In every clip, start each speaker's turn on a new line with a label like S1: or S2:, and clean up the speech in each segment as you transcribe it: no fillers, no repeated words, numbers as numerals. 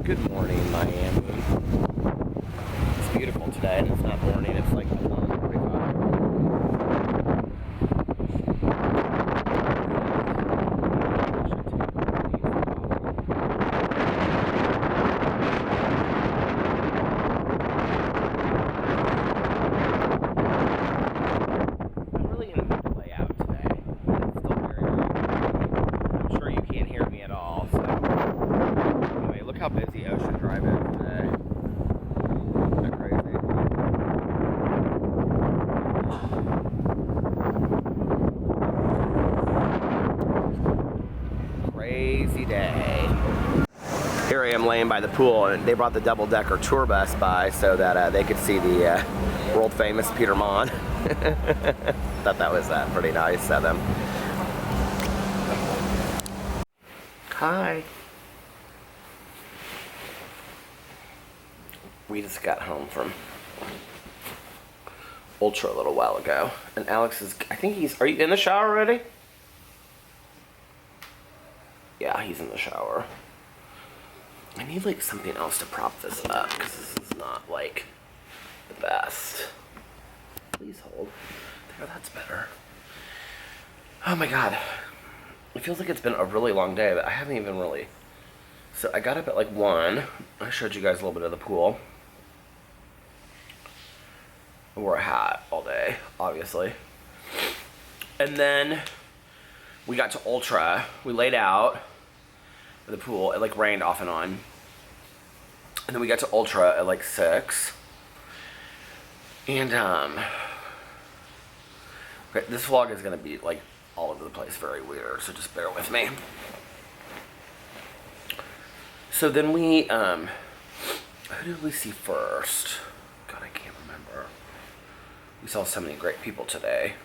S1: Good morning, Miami. It's beautiful today, and it's not morning, it's like 1:45. I'm really in a mood to lay out today. It's still very early. I'm sure you can't hear me at all, so anyway, look how busy Ocean Drive is today. Isn't that crazy? Crazy day. Here I am laying by the pool, and they brought the double-decker tour bus by so that they could see the world-famous Peter Monn. Thought that was pretty nice of them. Hi. We just got home from Ultra a little while ago, and Alex is, I think he's, are you in the shower already? Yeah, he's in the shower. I need like something else to prop this up, because this is not like the best. Please hold. There, that's better. Oh my god. It feels like it's been a really long day, but I haven't even really. So I got up at like 1. I showed you guys a little bit of the pool. I wore a hat all day, obviously. And then we got to Ultra. We laid out at the pool. It like rained off and on. And then we got to Ultra at like 6. And okay, this vlog is gonna be like all over the place, very weird, so just bear with me. So then we who did we see first? God, I can't remember. We saw so many great people today.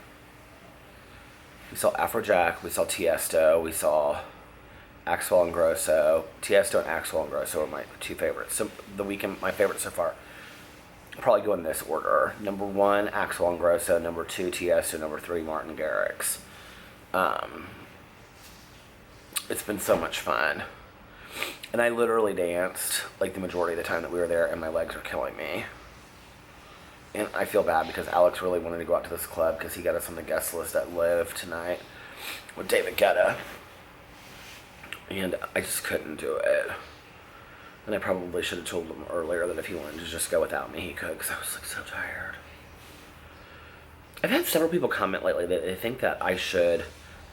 S1: We saw Afrojack, we saw Tiesto, we saw Axwell and Grosso. Tiesto and Axwell and Grosso are my 2 favorites. So the weekend, my favorites so far. I'll probably go in this order. Number 1, Axwell and Grosso. Number 2, Tiesto. Number 3, Martin Garrix. It's been so much fun. And I literally danced like the majority of the time that we were there, and my legs are killing me. And I feel bad because Alex really wanted to go out to this club because he got us on the guest list at Live tonight with David Guetta. And I just couldn't do it. And I probably should have told him earlier that if he wanted to just go without me, he could, because I was like so tired. I've had several people comment lately that they think that I should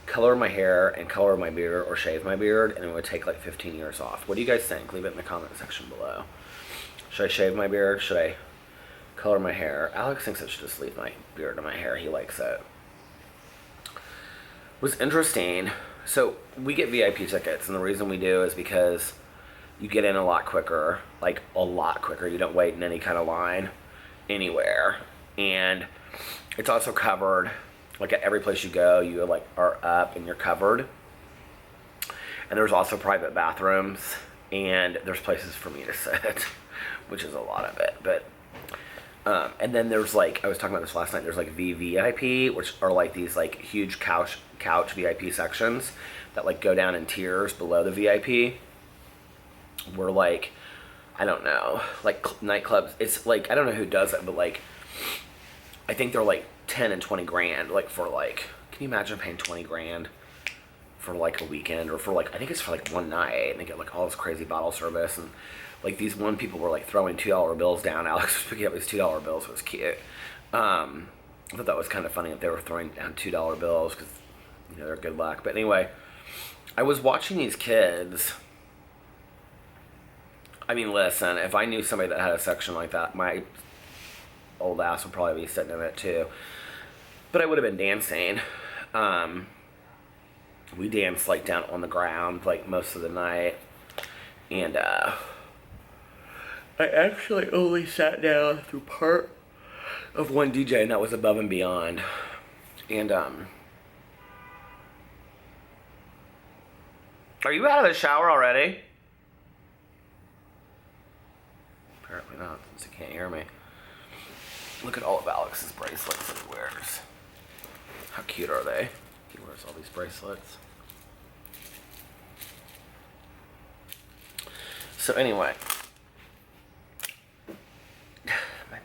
S1: color my hair and color my beard or shave my beard, and it would take like 15 years off. What do you guys think? Leave it in the comment section below. Should I shave my beard? Should I color my hair? Alex thinks I should just leave my beard and my hair. He likes it. It was interesting. So we get VIP tickets, and the reason we do is because you get in a lot quicker, like a lot quicker. You don't wait in any kind of line anywhere. And it's also covered, like at every place you go, you like are up and you're covered. And there's also private bathrooms, and there's places for me to sit, which is a lot of it. But and then there's like, I was talking about this last night, there's like VVIP, which are like these like huge couch VIP sections that like go down in tiers below the VIP. We're like, I don't know, like nightclubs, it's like, I don't know who does it, but like, I think they're like 10 and 20 grand, like for like, can you imagine paying 20 grand for like a weekend, or for like, I think it's for like one night, and they get like all this crazy bottle service, and like these one people were like throwing $2 bills down. Alex was picking up these $2 bills. It was cute. I thought that was kind of funny that they were throwing down $2 bills, because, you know, they're good luck. But anyway, I was watching these kids. I mean, listen, if I knew somebody that had a section like that, my old ass would probably be sitting in it too. But I would have been dancing. We danced like down on the ground like most of the night. And I actually only sat down through part of one DJ, and that was Above and Beyond. And are you out of the shower already? Apparently not, since you can't hear me. Look at all of Alex's bracelets that he wears. How cute are they? He wears all these bracelets. So anyway, my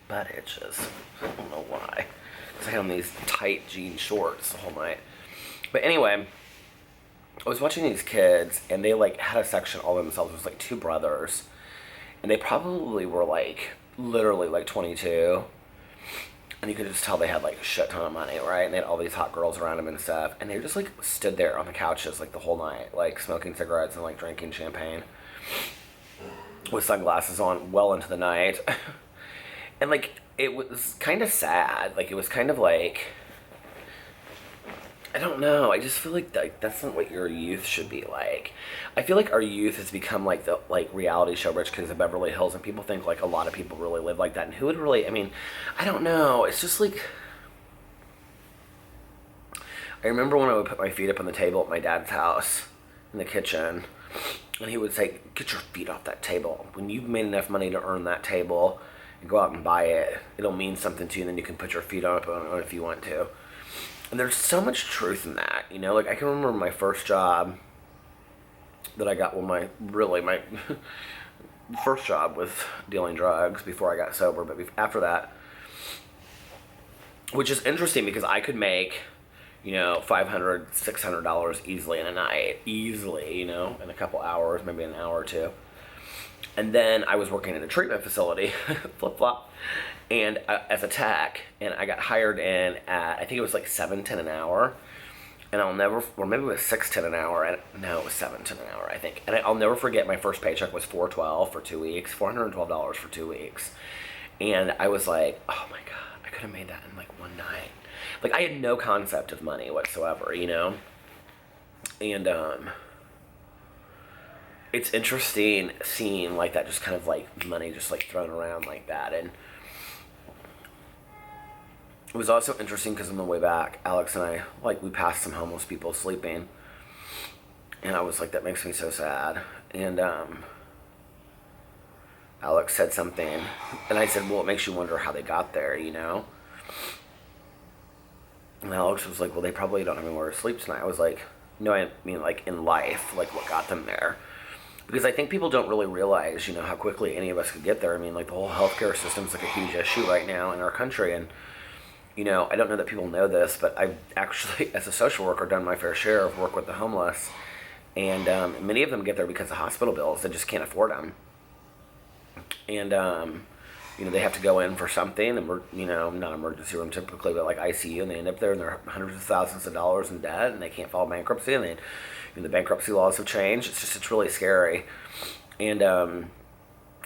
S1: butt itches. I don't know why. Because I had on these tight jean shorts the whole night. But anyway, I was watching these kids, and they like had a section all themselves. It was like two brothers, and they probably were like literally like 22, and you could just tell they had like a shit ton of money, right? And they had all these hot girls around them and stuff, and they just like stood there on the couches like the whole night, like smoking cigarettes and like drinking champagne with sunglasses on well into the night. And like it was kind of sad. Like it was kind of like, I don't know. I just feel like that's not what your youth should be like. I feel like our youth has become like the like reality show Rich Kids of Beverly Hills, and people think like a lot of people really live like that. And who would really? I mean, I don't know. It's just like, I remember when I would put my feet up on the table at my dad's house in the kitchen, and he would say, "Get your feet off that table. When you've made enough money to earn that table and go out and buy it, it'll mean something to you. And then you can put your feet on it if you want to." And there's so much truth in that, you know? Like, I can remember my first job that I got, well, my first job was dealing drugs before I got sober, but after that, which is interesting because I could make, you know, $500, $600 easily in a night, easily, you know, in a couple hours, maybe an hour or two. And then I was working in a treatment facility, flip-flop, and as a tech, and I got hired in at, I think it was like $7.10 an hour, and I'll never, or maybe it was $6.10 an hour, and no, it was $7.10 an hour, I think. And I'll never forget, my first paycheck was $412 for 2 weeks, $412 for 2 weeks, and I was like, oh my god, I could have made that in like one night. Like, I had no concept of money whatsoever, you know, and it's interesting seeing like that, just kind of like money just like thrown around like that. And it was also interesting because on the way back, Alex and I, like, we passed some homeless people sleeping, and I was like, that makes me so sad. And Alex said something, and I said, well, it makes you wonder how they got there, you know? And Alex was like, well, they probably don't have anywhere to sleep tonight. I was like, no, I mean like in life, like what got them there. Because I think people don't really realize, you know, how quickly any of us could get there. I mean, like, the whole healthcare system's like a huge issue right now in our country. And, you know, I don't know that people know this, but I've actually, as a social worker, done my fair share of work with the homeless. And many of them get there because of hospital bills. They just can't afford them. And, you know, they have to go in for something, and we're, you know, not emergency room typically, but like ICU, and they end up there and they're hundreds of thousands of dollars in debt, and they can't file bankruptcy, and the bankruptcy laws have changed. It's really scary. And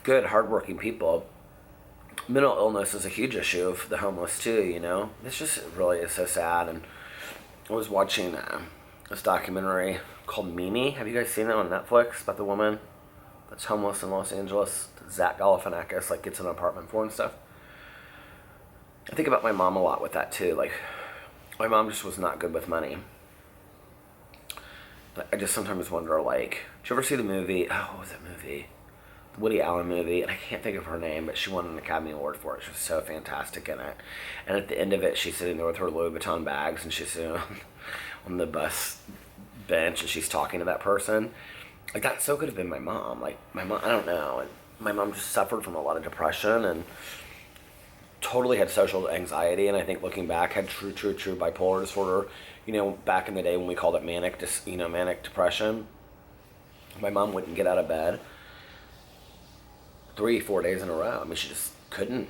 S1: good, hardworking people. Mental illness is a huge issue of the homeless too, you know. It's just, it really is so sad. And I was watching this documentary called Mimi. Have you guys seen that on Netflix about the woman that's homeless in Los Angeles? Zach Galifianakis like gets an apartment for and stuff. I think about my mom a lot with that too. Like, my mom just was not good with money. I just sometimes wonder, like, did you ever see the movie, what was that movie? The Woody Allen movie, and I can't think of her name, but she won an Academy Award for it. She was so fantastic in it. And at the end of it, she's sitting there with her Louis Vuitton bags, and she's sitting on the bus bench, and she's talking to that person. Like, that so could have been my mom. Like, my mom, I don't know. And my mom just suffered from a lot of depression, and totally had social anxiety, and I think looking back, had true bipolar disorder. You know, back in the day when we called it manic depression. My mom wouldn't get out of bed 3-4 days in a row. I mean, she just couldn't.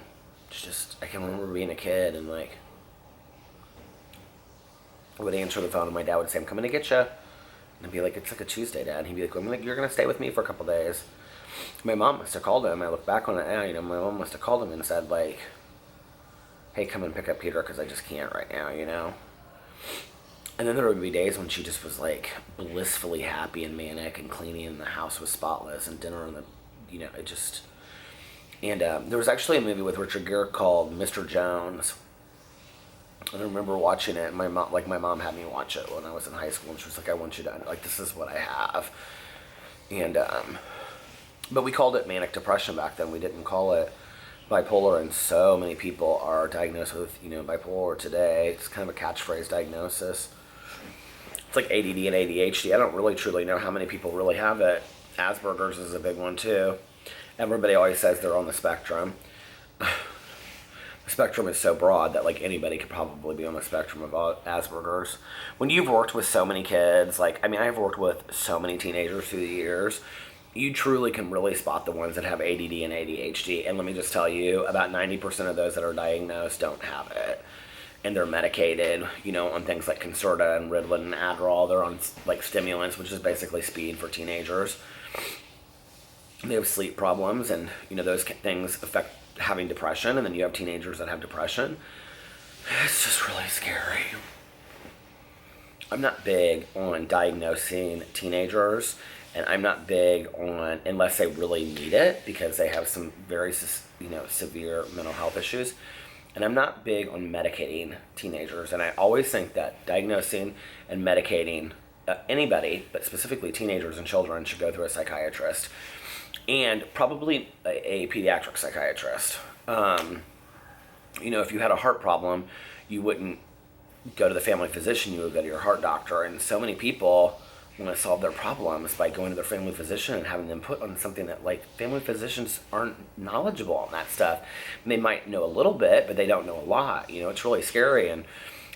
S1: I can remember being a kid, and like, I would answer the phone, and my dad would say, "I'm coming to get you." And I'd be like, "It's like a Tuesday, Dad." And he'd be like, "You're gonna stay with me for a couple days." My mom must have called him. I look back on it now, you know, my mom must have called him and said, like, "Hey, come and pick up Peter, because I just can't right now," you know? And then there would be days when she just was, like, blissfully happy and manic, and cleaning, and the house was spotless, and dinner, and you know, it just... And there was actually a movie with Richard Gere called Mr. Jones. And I remember watching it, and my mom had me watch it when I was in high school, and she was like, "I want you to, like, this is what I have." And, but we called it manic depression back then. We didn't call it bipolar, and so many people are diagnosed with, you know, bipolar today. It's kind of a catchphrase diagnosis. It's like ADD and ADHD. I don't really truly know how many people really have it. Asperger's is a big one too. Everybody always says they're on the spectrum. The spectrum is so broad that like anybody could probably be on the spectrum of Asperger's. When you've worked with so many kids, like I mean, I've worked with so many teenagers through the years. You truly can really spot the ones that have ADD and ADHD. And let me just tell you, about 90% of those that are diagnosed don't have it. And they're medicated, you know, on things like Concerta and Ritalin and Adderall. They're on like stimulants, which is basically speed for teenagers. They have sleep problems, and you know those things affect having depression. And then you have teenagers that have depression. It's just really scary. I'm not big on diagnosing teenagers, and I'm not big on, unless they really need it because they have some very, you know, severe mental health issues. And I'm not big on medicating teenagers. And I always think that diagnosing and medicating anybody, but specifically teenagers and children, should go through a psychiatrist. And probably a pediatric psychiatrist. You know, if you had a heart problem, you wouldn't go to the family physician, you would go to your heart doctor. And so many people want to solve their problems by going to their family physician and having them put on something that, like, family physicians aren't knowledgeable on that stuff. And they might know a little bit, but they don't know a lot. You know, it's really scary. And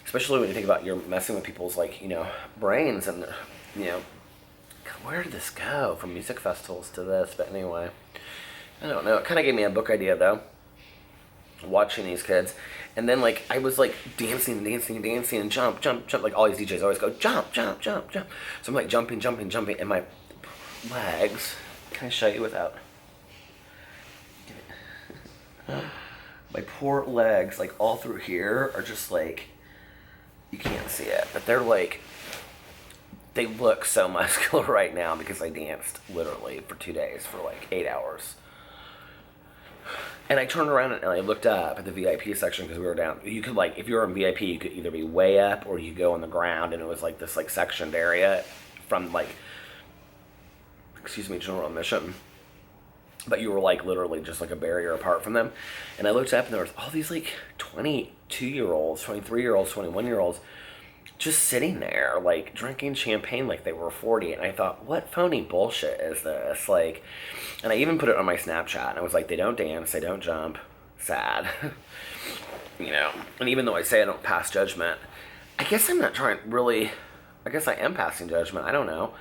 S1: especially when you think about you're messing with people's, like, you know, brains and, you know, where did this go from music festivals to this? But anyway, I don't know. It kind of gave me a book idea, though, watching these kids. And then, like, I was, like, dancing and jump. Like, all these DJs always go, jump. So I'm, like, jumping. And my legs, can I show you without? My poor legs, like, all through here are just, like, you can't see it. But they're, like, they look so muscular right now because I danced, literally, for 2 days for, like, 8 hours. And I turned around and I looked up at the VIP section because we were down. You could, like, if you were in VIP, you could either be way up or you could go on the ground, and it was like this, like, sectioned area from, like, general admission. But you were, like, literally just like a barrier apart from them. And I looked up and there was all these, like, 22-year-olds, 23-year-olds, 21-year-olds just sitting there, like, drinking champagne like they were 40. And I thought, what phony bullshit is this? Like, and I even put it on my Snapchat, and I was like, they don't dance, they don't jump, sad. You know, and even though I say I don't pass judgment, I guess I'm not trying, really, I guess I am passing judgment, I don't know.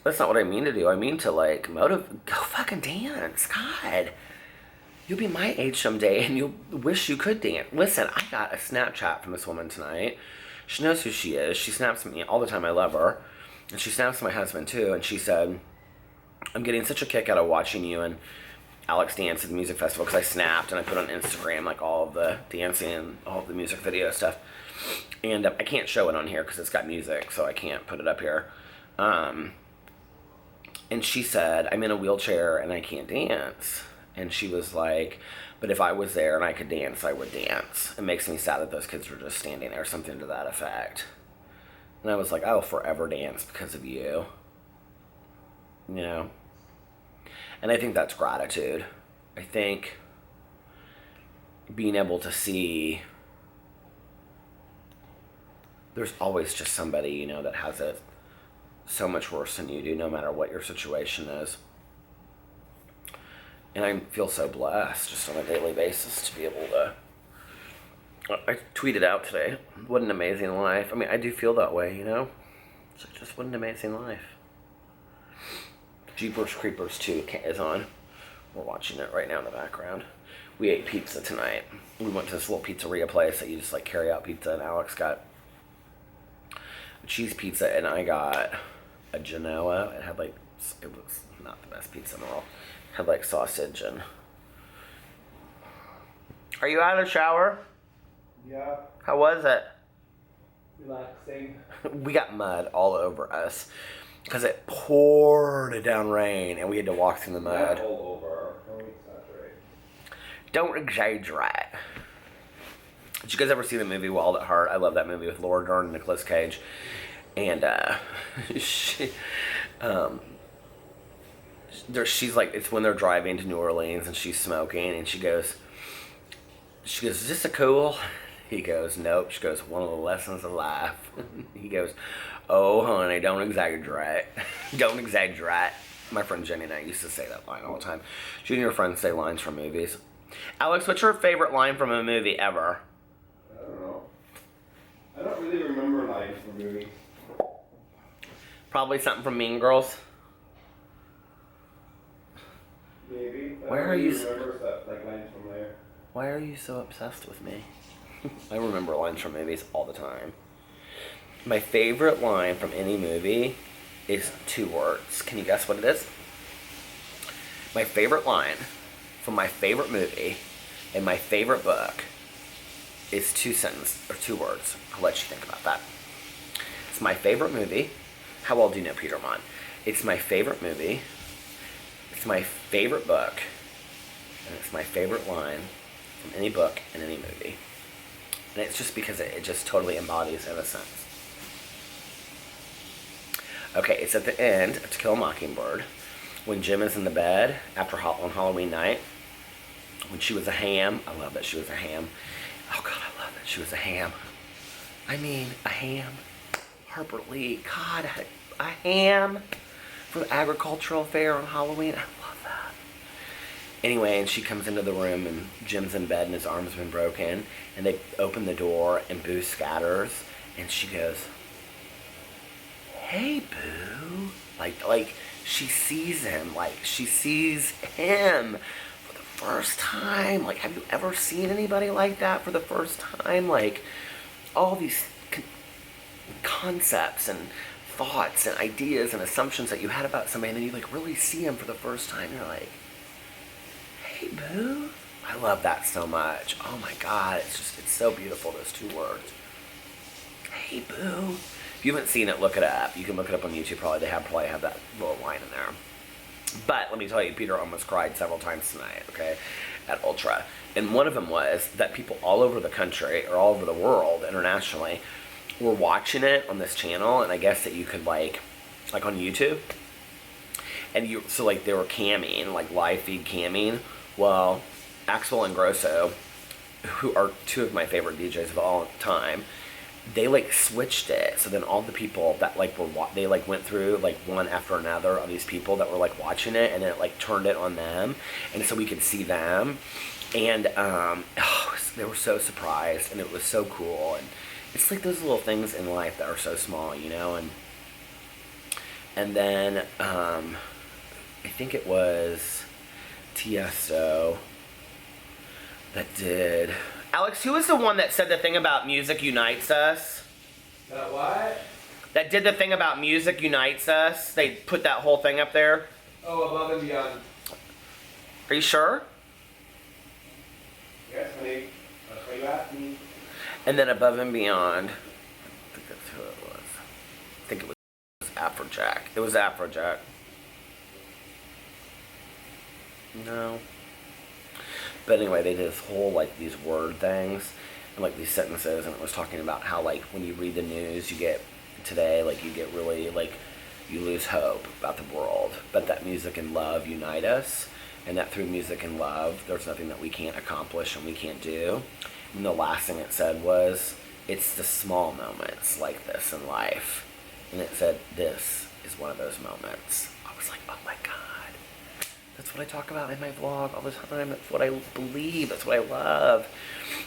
S1: That's not what I mean to do. I mean to, like, go fucking dance, God. You'll be my age someday, and you'll wish you could dance. Listen, I got a Snapchat from this woman tonight. She knows who she is. She snaps me all the time. I love her. And she snaps my husband, too. And she said, I'm getting such a kick out of watching you and Alex dance at the music festival, because I snapped and I put on Instagram, like, all of the dancing and all of the music video stuff. And I can't show it on here because it's got music, so I can't put it up here. And she said, I'm in a wheelchair and I can't dance. And she was like, but if I was there and I could dance, I would dance. It makes me sad that those kids were just standing there, something to that effect. And I was like, I will forever dance because of you. You know? And I think that's gratitude. I think being able to see there's always just somebody, you know, that has it so much worse than you do, no matter what your situation is. And I feel so blessed just on a daily basis to be able to... I tweeted out today, what an amazing life. I mean, I do feel that way, you know? So just what an amazing life. Jeepers Creepers 2 is on. We're watching it right now in the background. We ate pizza tonight. We went to this little pizzeria place that you just, like, carry out pizza, and Alex got a cheese pizza and I got a Genoa. It had, like, it was not the best pizza in the world. Had, like, sausage and... Are you out of the shower?
S2: Yeah.
S1: How was it?
S2: Relaxing.
S1: We got mud all over us because it poured down rain and we had to walk through the mud.
S2: Not all over. Don't exaggerate.
S1: Don't exaggerate. Did you guys ever see the movie Wild at Heart? I love that movie with Laura Dern and Nicolas Cage. And she's like, it's when they're driving to New Orleans and she's smoking and she goes, is this a cool? He goes, nope. She goes, one of the lessons of life. He goes, oh honey, don't exaggerate. Don't exaggerate. My friend Jenny and I used to say that line all the time. Junior friends say lines from movies. Alex, what's your favorite line from a movie ever?
S2: I don't know. I don't really remember lines from movies.
S1: Probably something from Mean Girls.
S2: Maybe. I
S1: Where
S2: don't
S1: are
S2: really
S1: you?
S2: remember stuff like lines from there.
S1: Why are you so obsessed with me? I remember lines from movies all the time. My favorite line from any movie is 2 words. Can you guess what it is? My favorite line from my favorite movie and my favorite book is 2 sentences or 2 words. I'll let you think about that. It's my favorite movie. How well do you know Peter Monn? It's my favorite movie. It's my favorite book. And it's my favorite line from any book and any movie. And it's just because it just totally embodies innocence. Okay, it's at the end of To Kill a Mockingbird, when Jim is in the bed on Halloween night, when she was a ham. I love that she was a ham. Oh God, I love that she was a ham. I mean, a ham. Harper Lee, God, a ham for the agricultural fair on Halloween. I love that. Anyway, and she comes into the room and Jim's in bed and his arm's been broken, and they open the door and Boo scatters and she goes, "Hey, Boo." Like she sees him, like she sees him for the first time. Like, have you ever seen anybody like that for the first time? Like, all these concepts and thoughts and ideas and assumptions that you had about somebody, and then you like really see him for the first time. You're like, "Hey, Boo." I love that so much. Oh my God, it's so beautiful, those 2 words. Hey, Boo. If you haven't seen it, look it up. You can look it up on YouTube. Probably have that little line in there. But let me tell you, Peter almost cried several times tonight, okay, at Ultra. And one of them was that people all over the country, or all over the world, internationally, were watching it on this channel. And I guess that you could like on YouTube. And so like they were camming, like live feed camming. Well, Axel and Grosso, who are 2 of my favorite DJs of all time, they like switched it. So then all the people that like they like went through like one after another of these people that were like watching it, and then it like turned it on them, and so we could see them, and they were so surprised, and it was so cool. And it's like those little things in life that are so small, you know. And then I think it was Tiesto that did. Alex, who was the one that said the thing about music unites us?
S2: That what?
S1: That did the thing about music unites us? They put that whole thing up there?
S2: Oh, Above and Beyond.
S1: Are you sure?
S2: Yes, honey. That's what you asked me.
S1: And then Above and Beyond. I think that's who it was. I think it was Afrojack. It was Afrojack. No. But anyway, they did this whole, like, these word things, and, like, these sentences, and it was talking about how, like, when you read the news, you get really, like, you lose hope about the world, but that music and love unite us, and that through music and love, there's nothing that we can't accomplish and we can't do. And the last thing it said was, it's the small moments like this in life. And it said, this is one of those moments. I was like, oh my God. That's what I talk about in my vlog all the time. That's what I believe. That's what I love.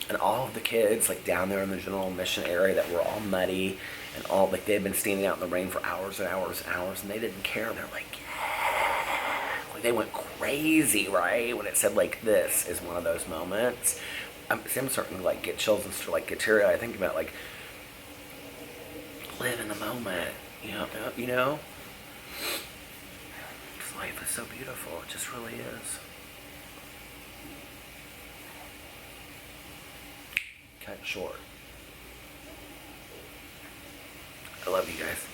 S1: And all of the kids, like down there in the general admission area that were all muddy and all, like they had been standing out in the rain for hours and hours and hours, and they didn't care. And they're like, yeah. Like they went crazy, right? When it said like, this is one of those moments. I'm starting to like get chills and start like get teary-eyed. I think about like, live in the moment, you know? Life is so beautiful. It just really is. Cut short. I love you guys.